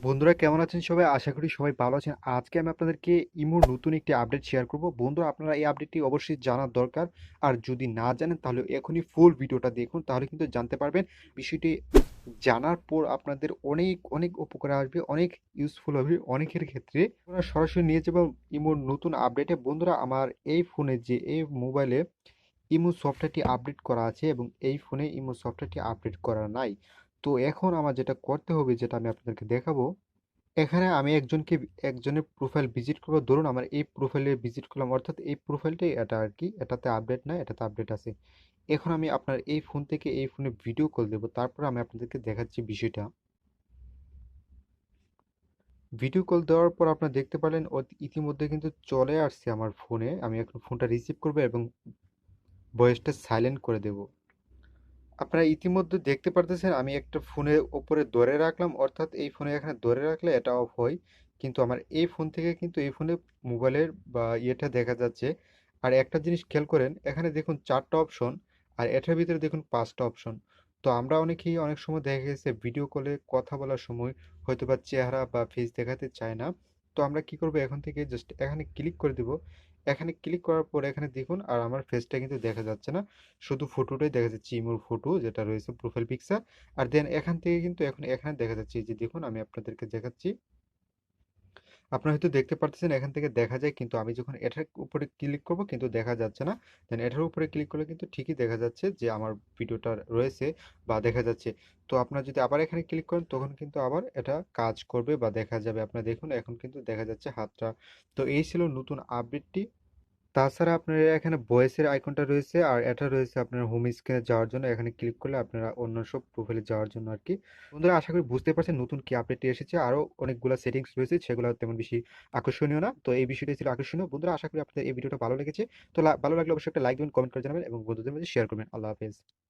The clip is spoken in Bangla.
বন্ধুরা কেমন আছেন সবাই? আশা করি সবাই ভালো আছেন। আজকে আমি আপনাদেরকে ইমোর নতুন একটি আপডেট শেয়ার করব। বন্ধুরা আপনারা এই আপডেটটি অবশ্যই জানার দরকার। আর যদি না জানেন তাহলে এখনই ফুল ভিডিওটা দেখুন, তাহলে কিন্তু জানতে পারবেন। বিষয়টি জানার পর আপনাদের অনেক অনেক উপকারে আসবে, অনেক ইউজফুল হবে অনেকের ক্ষেত্রে। আমরা সরাসরি নিয়ে যাব ইমোর নতুন আপডেটে। বন্ধুরা আমার এই ফোনে যে এই মোবাইলে ইমো সফটওয়্যারটি আপডেট করা আছে এবং এই ফোনে ইমো সফটওয়্যারটি আপডেট করা নাই। তো এখন আমার যেটা করতে হবে, যেটা আমি আপনাদেরকে দেখাবো, এখানে আমি একজনের প্রোফাইল ভিজিট করবো। ধরুন আমার এই প্রোফাইলে ভিজিট করলাম, অর্থাৎ এই প্রোফাইলটাই এটা আর কি, এটাতে আপডেট নাই, এটাতে আপডেট আছে। এখন আমি আপনার এই ফোন থেকে এই ফোনে ভিডিও কল দেবো, তারপর আমি আপনাদেরকে দেখাচ্ছি বিষয়টা। ভিডিও কল দেওয়ার পর আপনারা দেখতে পারলেন ইতিমধ্যে কিন্তু চলে আসছে আমার ফোনে। আমি এখন ফোনটা রিসিভ করবো এবং ভয়েসটা সাইলেন্ট করে দেব। আপনারা ইতিমধ্যে দেখতে পারতেছেন আমি একটা ফোনের উপরে ধরে রাখলাম, অর্থাৎ এই ফোনে এখানে ধরে রাখলে এটা অফ হয়। কিন্তু আমার এই ফোন থেকে কিন্তু এই ফোনে মোবাইলের বা ইয়েটা দেখা যাচ্ছে। আর একটা জিনিস খেয়াল করেন, এখানে দেখুন 4টা অপশন, আর এটার ভিতরে দেখুন 5টা অপশন। তো আমরা অনেকেই অনেক সময় দেখা গেছে ভিডিও কলে কথা বলার সময় হয়তো বা চেহারা বা ফেস দেখাতে চায় না। তো আমরা কি করব, এখন থেকে জাস্ট এখানে ক্লিক করে দিব। এখানে ক্লিক করার পর এখানে দেখুন আর আমার ফেসটা কিন্তু দেখা যাচ্ছে না, শুধু ফটোটাই দেখা যাচ্ছে, ইমোর ফটো যেটা রয়েছে প্রোফাইল পিকচার। আর দেন এখান থেকে কিন্তু এখন এখানে দেখা যাচ্ছে, এই যে দেখুন আমি আপনাদেরকে দেখাচ্ছি। আপনারা হয়তো দেখতে পারতেছেন এখান থেকে দেখা যায়, কিন্তু আমি যখন এটার উপরে ক্লিক করব কিন্তু দেখা যাচ্ছে না। দেন এটার উপরে ক্লিক করলে কিন্তু ঠিকই দেখা যাচ্ছে যে আমার ভিডিওটা রয়েছে বা দেখা যাচ্ছে। তো আপনারা যদি আবার এখানে ক্লিক করেন তখন কিন্তু আবার এটা কাজ করবে বা দেখা যাবে। আপনারা দেখুন এখন কিন্তু দেখা যাচ্ছে হাতটা। তো এই ছিল নতুন আপডেটটি। তাছাড়া আপনার এখানে ভয়েসের আইকনটা রয়েছে, আর এটা রয়েছে আপনার হোম স্ক্রিনে যাওয়ার জন্য। এখানে ক্লিক করলে আপনারা অন্য সব প্রোফাইলে যাওয়ার জন্য আর কি। বন্ধুরা আশা করি বুঝতে পারছেন নতুন কি আপডেটটি এসেছে। আরও অনেকগুলো সেটিংস রয়েছে, সেগুলো তেমন বেশি আকর্ষণীয় না। তো এই বিষয়টাই ছিল আকর্ষণীয়। বন্ধুরা আশা করি আপনাদের এই ভিডিওটা ভালো লেগেছে। তো ভালো লাগলে অবশ্যই একটা লাইক দিবেন, কমেন্ট করে জানাবেন এবং বন্ধুদের মাঝে শেয়ার করবেন। আল্লাহ হাফেজ।